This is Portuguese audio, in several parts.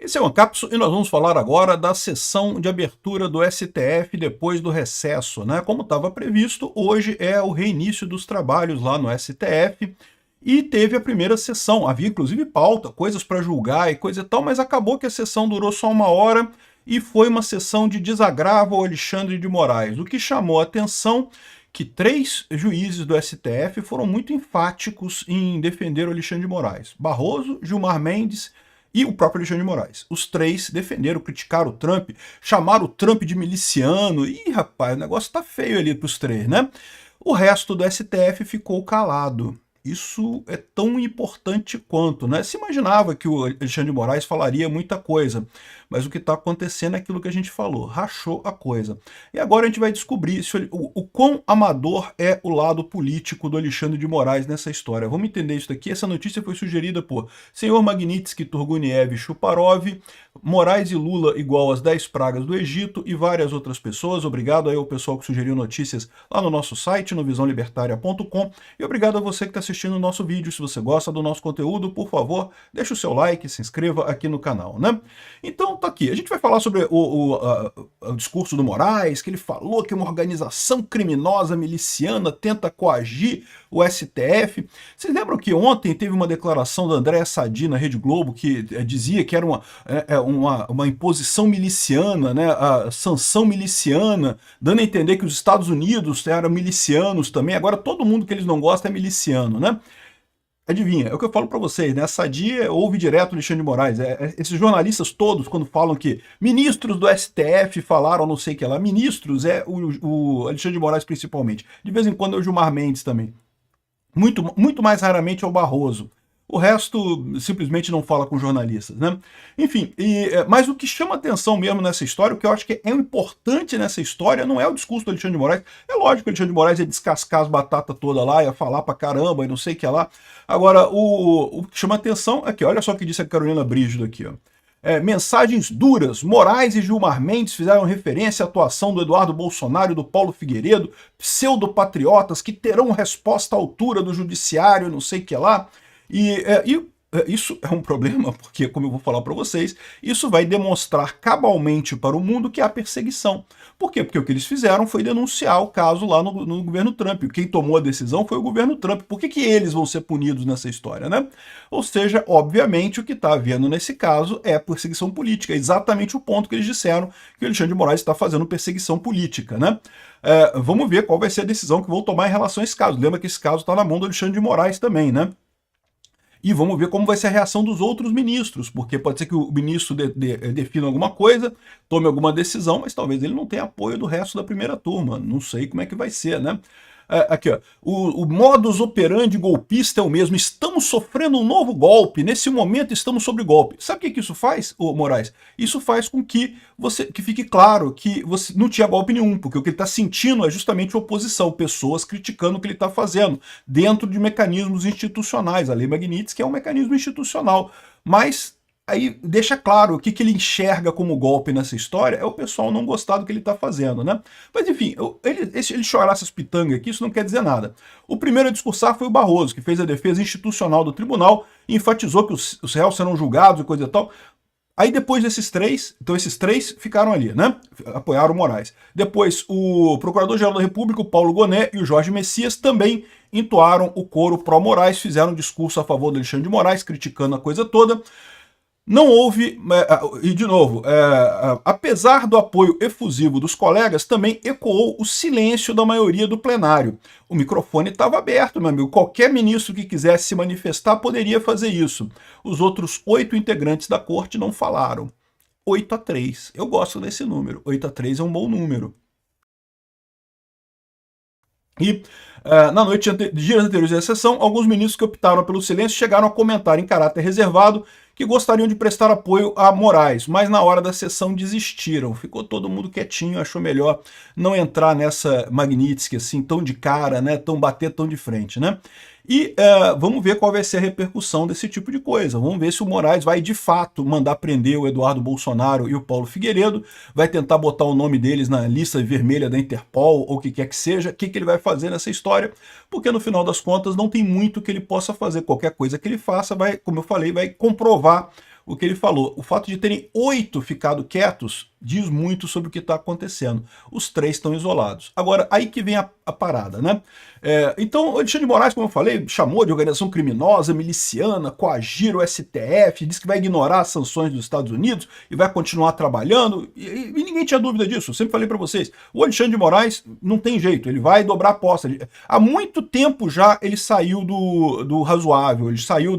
Esse é o Ancapso e nós vamos falar agora da sessão de abertura do STF depois do recesso, né? Como estava previsto, hoje é o reinício dos trabalhos lá no STF e teve a primeira sessão. Havia inclusive pauta, coisas para julgar e coisa e tal, mas acabou que a sessão durou só 1 hora e foi uma sessão de desagravo ao Alexandre de Moraes. O que chamou a atenção que 3 juízes do STF foram muito enfáticos em defender o Alexandre de Moraes: Barroso, Gilmar Mendes e o próprio Alexandre de Moraes. Os 3 defenderam, criticaram o Trump, chamaram o Trump de miliciano. Ih, rapaz, o negócio tá feio ali pros 3, né? O resto do STF ficou calado. Isso é tão importante quanto, né? Se imaginava que o Alexandre de Moraes falaria muita coisa, mas o que está acontecendo é aquilo que a gente falou, rachou a coisa. E agora a gente vai descobrir o quão amador é o lado político do Alexandre de Moraes nessa história. Vamos entender isso daqui. Essa notícia foi sugerida por senhor Magnitsky, Turguniev e Chuparov, Moraes e Lula igual às 10 pragas do Egito e várias outras pessoas. Obrigado aí ao pessoal que sugeriu notícias lá no nosso site, no visãolibertaria.com, e obrigado a você que está assistindo o nosso vídeo. Se você gosta do nosso conteúdo, por favor, deixe o seu like, se inscreva aqui no canal, né? Então tá aqui, a gente vai falar sobre o discurso do Moraes, que ele falou que uma organização criminosa miliciana tenta coagir o STF. Vocês lembram que ontem teve uma declaração da Andréa Sadi na Rede Globo que dizia que era uma imposição miliciana, né, a sanção miliciana, dando a entender que os Estados Unidos eram milicianos também. Agora todo mundo que eles não gostam é miliciano, né? Adivinha, é o que eu falo pra vocês, né? A Sadia ouve direto o Alexandre de Moraes. Esses jornalistas todos, quando falam que ministros do STF falaram não sei o que lá, ministros é o Alexandre de Moraes principalmente. De vez em quando é o Gilmar Mendes também. Muito mais raramente é o Barroso. O resto simplesmente não fala com jornalistas, né? Enfim, mas o que chama atenção mesmo nessa história, o que eu acho que é importante nessa história, não é o discurso do Alexandre de Moraes. É lógico que o Alexandre de Moraes ia descascar as batatas toda lá, ia falar pra caramba e não sei o que lá. Agora, o que chama atenção é que, olha só o que disse a Carolina Brígido aqui, ó. Mensagens duras. Moraes e Gilmar Mendes fizeram referência à atuação do Eduardo Bolsonaro e do Paulo Figueiredo, pseudopatriotas que terão resposta à altura do judiciário, não sei o que lá. Isso é um problema, porque, como eu vou falar para vocês, isso vai demonstrar cabalmente para o mundo que há perseguição. Por quê? Porque o que eles fizeram foi denunciar o caso lá no governo Trump. Quem tomou a decisão foi o governo Trump. Por que eles vão ser punidos nessa história, né? Ou seja, obviamente, o que está havendo nesse caso é perseguição política. É exatamente o ponto que eles disseram que o Alexandre de Moraes está fazendo perseguição política, né? Vamos ver qual vai ser a decisão que vão tomar em relação a esse caso. Lembra que esse caso está na mão do Alexandre de Moraes também, né? E vamos ver como vai ser a reação dos outros ministros, porque pode ser que o ministro defina alguma coisa, tome alguma decisão, mas talvez ele não tenha apoio do resto da primeira turma. Não sei como é que vai ser, né? Aqui, ó. O modus operandi golpista é o mesmo. Estamos sofrendo um novo golpe. Nesse momento estamos sob golpe. Sabe o que isso faz, Moraes? Isso faz com que fique claro que você não tinha golpe nenhum, porque o que ele está sentindo é justamente oposição, pessoas criticando o que ele está fazendo, dentro de mecanismos institucionais. A Lei Magnitsky é um mecanismo institucional. Mas aí deixa claro o que ele enxerga como golpe nessa história é o pessoal não gostar do que ele está fazendo, né? Mas enfim, ele chorar essas pitangas aqui, isso não quer dizer nada. O primeiro a discursar foi o Barroso, que fez a defesa institucional do tribunal e enfatizou que os réus serão julgados e coisa e tal. Aí depois desses 3, então esses 3 ficaram ali, né? Apoiaram o Moraes. Depois o Procurador-Geral da República, o Paulo Gonet e o Jorge Messias também entoaram o coro pró-Moraes, fizeram um discurso a favor do Alexandre de Moraes, criticando a coisa toda. Não houve, e de novo, apesar do apoio efusivo dos colegas, também ecoou o silêncio da maioria do plenário. O microfone estava aberto, meu amigo. Qualquer ministro que quisesse se manifestar poderia fazer isso. Os outros 8 integrantes da corte não falaram. 8-3. Eu gosto desse número. 8-3 é um bom número. E na noite de dias anteriores à sessão, alguns ministros que optaram pelo silêncio chegaram a comentar em caráter reservado que gostariam de prestar apoio a Moraes, mas na hora da sessão desistiram. Ficou todo mundo quietinho, achou melhor não entrar nessa Magnitsky assim, tão de cara, né, bater tão de frente, né? E vamos ver qual vai ser a repercussão desse tipo de coisa. Vamos ver se o Moraes vai, de fato, mandar prender o Eduardo Bolsonaro e o Paulo Figueiredo, vai tentar botar o nome deles na lista vermelha da Interpol, ou o que quer que seja, o que ele vai fazer nessa história, porque no final das contas não tem muito que ele possa fazer. Qualquer coisa que ele faça vai, como eu falei, vai comprovar o que ele falou. O fato de terem 8 ficado quietos diz muito sobre o que está acontecendo. Os 3 estão isolados. Agora, aí que vem a parada, né? Então, o Alexandre de Moraes, como eu falei, chamou de organização criminosa, miliciana, coagir o STF, disse que vai ignorar as sanções dos Estados Unidos e vai continuar trabalhando, e ninguém tinha dúvida disso. Eu sempre falei para vocês, o Alexandre de Moraes não tem jeito, ele vai dobrar a aposta. Há muito tempo já ele saiu do razoável, ele saiu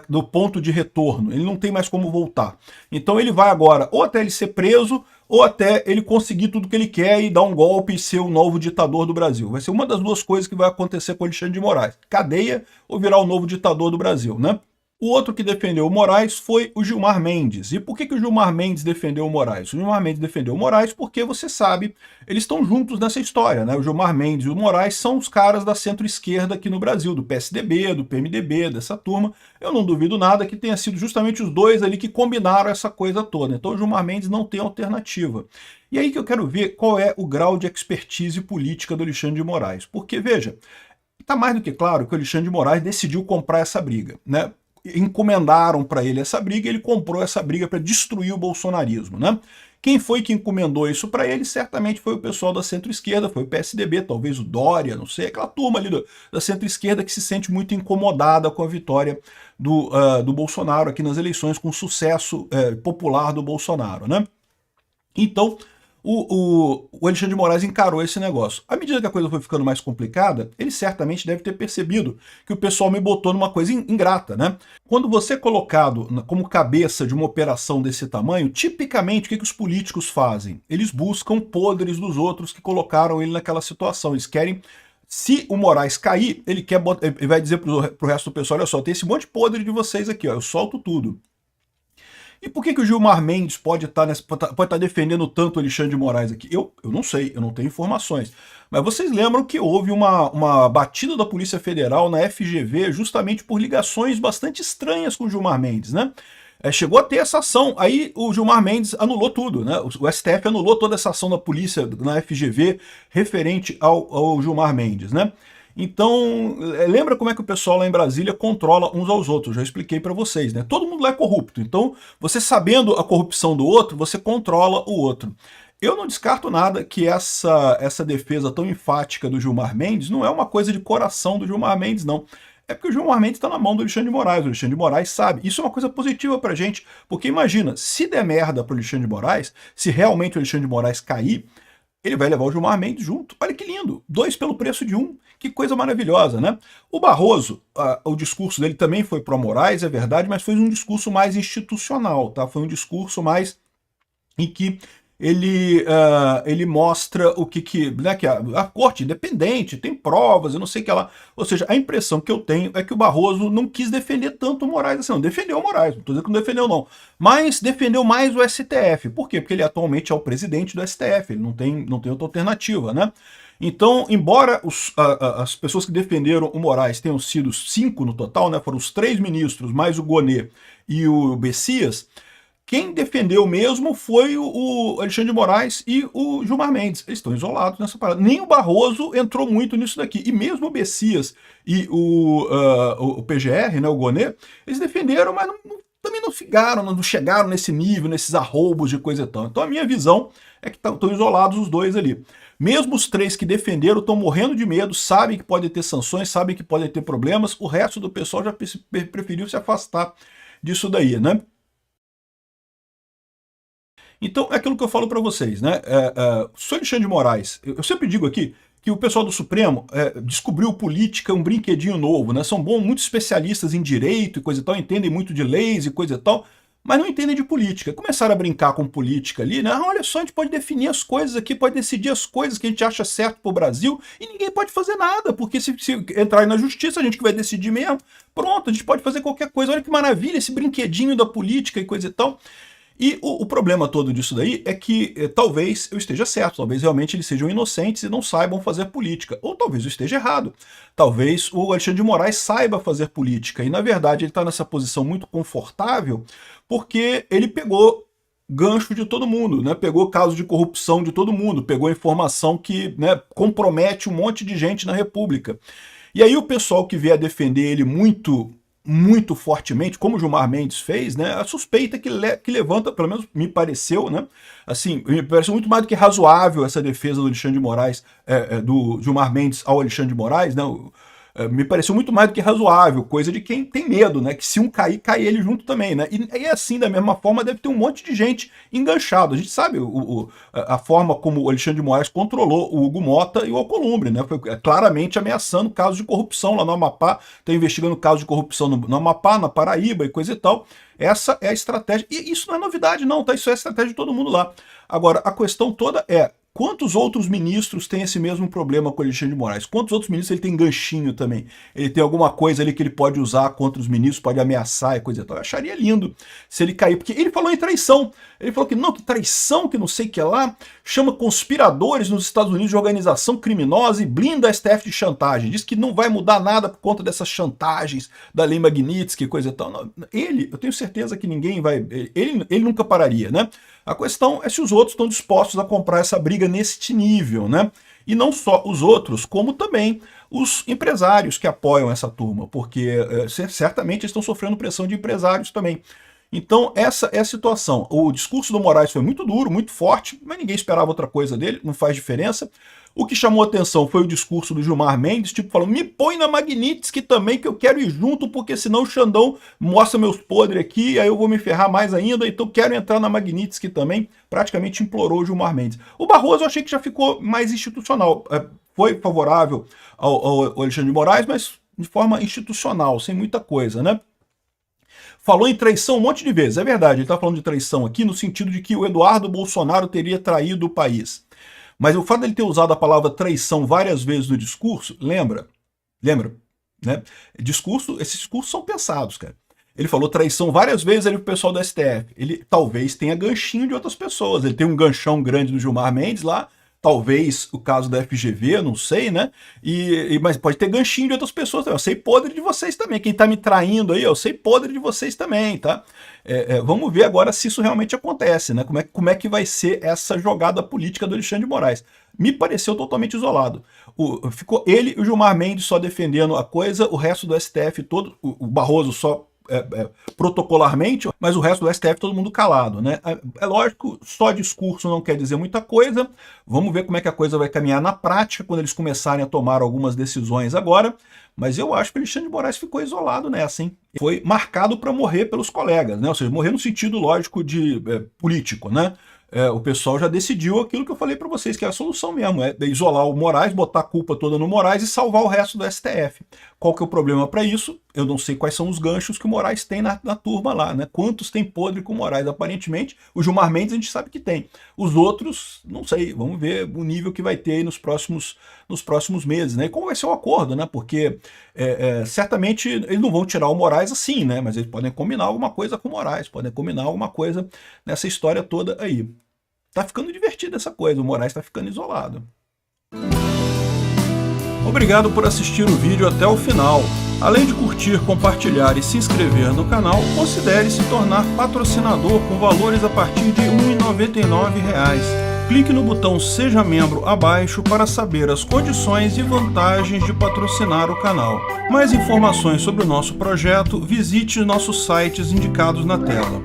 do ponto de retorno, ele não tem mais como voltar. Então ele vai agora ou até ele ser preso, ou até ele conseguir tudo que ele quer e dar um golpe e ser o novo ditador do Brasil. Vai ser uma das duas coisas que vai acontecer com o Alexandre de Moraes. Cadeia ou virar o novo ditador do Brasil, né? O outro que defendeu o Moraes foi o Gilmar Mendes. E por que o Gilmar Mendes defendeu o Moraes? O Gilmar Mendes defendeu o Moraes porque, você sabe, eles estão juntos nessa história, né? O Gilmar Mendes e o Moraes são os caras da centro-esquerda aqui no Brasil, do PSDB, do PMDB, dessa turma. Eu não duvido nada que tenha sido justamente os dois ali que combinaram essa coisa toda. Então o Gilmar Mendes não tem alternativa. E aí que eu quero ver qual é o grau de expertise política do Alexandre de Moraes. Porque, veja, está mais do que claro que o Alexandre de Moraes decidiu comprar essa briga, né? Encomendaram para ele essa briga, ele comprou essa briga para destruir o bolsonarismo, né? Quem foi que encomendou isso para ele? Certamente foi o pessoal da centro-esquerda, foi o PSDB, talvez o Dória, não sei, aquela turma ali da centro-esquerda que se sente muito incomodada com a vitória do Bolsonaro aqui nas eleições, com o sucesso popular do Bolsonaro, né? Então, o Alexandre de Moraes encarou esse negócio. À medida que a coisa foi ficando mais complicada, ele certamente deve ter percebido que o pessoal me botou numa coisa ingrata, né? Quando você é colocado como cabeça de uma operação desse tamanho, tipicamente o que os políticos fazem? Eles buscam podres dos outros que colocaram ele naquela situação. Eles querem... Se o Moraes cair, ele vai dizer pro resto do pessoal, olha só, tem esse monte de podre de vocês aqui, ó, eu solto tudo. E por que o Gilmar Mendes pode estar defendendo tanto o Alexandre de Moraes aqui? Eu não sei, eu não tenho informações. Mas vocês lembram que houve uma batida da Polícia Federal na FGV justamente por ligações bastante estranhas com o Gilmar Mendes, né? Chegou a ter essa ação, aí o Gilmar Mendes anulou tudo, né? O STF anulou toda essa ação da polícia na FGV referente ao Gilmar Mendes, né? Então, lembra como é que o pessoal lá em Brasília controla uns aos outros? Já expliquei para vocês, né? Todo mundo lá é corrupto. Então, você sabendo a corrupção do outro, você controla o outro. Eu não descarto nada que essa defesa tão enfática do Gilmar Mendes não é uma coisa de coração do Gilmar Mendes, não. É porque o Gilmar Mendes está na mão do Alexandre de Moraes. O Alexandre de Moraes sabe. Isso é uma coisa positiva pra gente. Porque imagina, se der merda pro Alexandre de Moraes, se realmente o Alexandre de Moraes cair, ele vai levar o Gilmar Mendes junto. Olha que lindo, 2 pelo preço de 1. Que coisa maravilhosa, né? O Barroso, o discurso dele também foi pro Moraes, é verdade, mas foi um discurso mais institucional, tá? Foi um discurso mais em que ele mostra o né, que a corte é independente, tem provas, eu não sei o que lá. Ou seja, a impressão que eu tenho é que o Barroso não quis defender tanto o Moraes assim, não. Defendeu o Moraes, não estou dizendo que não defendeu não, mas defendeu mais o STF. Por quê? Porque ele atualmente é o presidente do STF, ele não tem outra alternativa, né? Então, embora as pessoas que defenderam o Moraes tenham sido 5 no total, né, foram os 3 ministros, mais o Gonê e o Bessias, quem defendeu mesmo foi o Alexandre de Moraes e o Gilmar Mendes. Eles estão isolados nessa parada. Nem o Barroso entrou muito nisso daqui. E mesmo o Bessias e o PGR, né, o Gonê, eles defenderam, mas também não chegaram nesse nível, nesses arroubos de coisa e tal. Então a minha visão é que estão isolados os dois ali. Mesmo os 3 que defenderam estão morrendo de medo, sabem que pode ter sanções, sabem que pode ter problemas, o resto do pessoal já preferiu se afastar disso daí, né? Então, é aquilo que eu falo para vocês, né? O Alexandre de Moraes, eu sempre digo aqui que o pessoal do Supremo descobriu política, um brinquedinho novo, né? São muitos especialistas em direito e coisa e tal, entendem muito de leis e coisa e tal, mas não entendem de política. Começaram a brincar com política ali, né? Olha só, a gente pode definir as coisas aqui, pode decidir as coisas que a gente acha certo pro Brasil e ninguém pode fazer nada, porque se entrar na justiça, a gente que vai decidir mesmo. Pronto, a gente pode fazer qualquer coisa. Olha que maravilha esse brinquedinho da política e coisa e tal. E o problema todo disso daí é que talvez eu esteja certo, talvez realmente eles sejam inocentes e não saibam fazer política. Ou talvez eu esteja errado. Talvez o Alexandre de Moraes saiba fazer política. E na verdade ele está nessa posição muito confortável porque ele pegou gancho de todo mundo, né? Pegou caso de corrupção de todo mundo, pegou informação que, né, compromete um monte de gente na República. E aí o pessoal que vier defender ele muito muito fortemente, como o Gilmar Mendes fez, né, a suspeita que levanta, pelo menos me pareceu, né, assim, me pareceu muito mais do que razoável essa defesa do Alexandre de Moraes, do Gilmar Mendes ao Alexandre de Moraes, né, me pareceu muito mais do que razoável, coisa de quem tem medo, né? Que se um cair, cai ele junto também, né? E assim, da mesma forma, deve ter um monte de gente enganchado. A gente sabe a forma como o Alexandre de Moraes controlou o Hugo Mota e o Alcolumbre, né? Foi claramente ameaçando casos de corrupção lá no Amapá, está investigando casos de corrupção no Amapá, na Paraíba e coisa e tal. Essa é a estratégia. E isso não é novidade, não, tá? Isso é a estratégia de todo mundo lá. Agora, a questão toda é: quantos outros ministros têm esse mesmo problema com o Alexandre de Moraes? Quantos outros ministros ele tem ganchinho também? Ele tem alguma coisa ali que ele pode usar contra os ministros, pode ameaçar e coisa e tal. Eu acharia lindo se ele cair, porque ele falou em traição. Ele falou que não, que traição, que não sei o que lá, chama conspiradores nos Estados Unidos de organização criminosa e blinda a STF de chantagem. Diz que não vai mudar nada por conta dessas chantagens da lei Magnitsky e coisa e tal. Não, eu tenho certeza que ninguém vai... Ele nunca pararia, né? A questão é se os outros estão dispostos a comprar essa briga neste nível, né? E não só os outros, como também os empresários que apoiam essa turma, porque certamente eles estão sofrendo pressão de empresários também. Então essa é a situação. O discurso do Moraes foi muito duro, muito forte, mas ninguém esperava outra coisa dele, não faz diferença. O que chamou atenção foi o discurso do Gilmar Mendes, tipo, falando, me põe na Magnitsky também, que eu quero ir junto, porque senão o Xandão mostra meus podres aqui, aí eu vou me ferrar mais ainda, então quero entrar na Magnitsky também. Praticamente implorou o Gilmar Mendes. O Barroso eu achei que já ficou mais institucional. Foi favorável ao Alexandre de Moraes, mas de forma institucional, sem muita coisa, né? Falou em traição um monte de vezes, é verdade, ele está falando de traição aqui no sentido de que o Eduardo Bolsonaro teria traído o país. Mas o fato dele ter usado a palavra traição várias vezes no discurso, lembra, né? Esses discursos são pensados, cara. Ele falou traição várias vezes ali pro pessoal do STF. Ele talvez tenha ganchinho de outras pessoas. Ele tem um ganchão grande do Gilmar Mendes lá, talvez o caso da FGV, não sei, né? Mas pode ter ganchinho de outras pessoas também. Eu sei podre de vocês também. Quem tá me traindo aí, eu sei podre de vocês também, tá? Vamos ver agora se isso realmente acontece, né? Como é que vai ser essa jogada política do Alexandre de Moraes. Me pareceu totalmente isolado. Ficou ele e o Gilmar Mendes só defendendo a coisa, o resto do STF todo, o Barroso só protocolarmente, mas o resto do STF todo mundo calado, né? É lógico, só discurso não quer dizer muita coisa. Vamos ver como é que a coisa vai caminhar na prática quando eles começarem a tomar algumas decisões agora. Mas eu acho que o Alexandre de Moraes ficou isolado nessa, hein? Foi marcado para morrer pelos colegas, né? Ou seja, morrer no sentido lógico de político, né? O pessoal já decidiu aquilo que eu falei para vocês, que é a solução mesmo, é isolar o Moraes, botar a culpa toda no Moraes e salvar o resto do STF. Qual que é o problema para isso? Eu não sei quais são os ganchos que o Moraes tem na turma lá, né? Quantos tem podre com o Moraes? Aparentemente, o Gilmar Mendes a gente sabe que tem. Os outros, não sei, vamos ver o nível que vai ter aí nos próximos meses, né? E como vai ser o acordo, né? Porque certamente eles não vão tirar o Moraes assim, né? Mas eles podem combinar alguma coisa com o Moraes, podem combinar alguma coisa nessa história toda aí. Tá ficando divertida essa coisa, o Moraes tá ficando isolado. Obrigado por assistir o vídeo até o final. Além de curtir, compartilhar e se inscrever no canal, considere se tornar patrocinador com valores a partir de R$ 1,99. Clique no botão Seja Membro abaixo para saber as condições e vantagens de patrocinar o canal. Mais informações sobre o nosso projeto, visite nossos sites indicados na tela.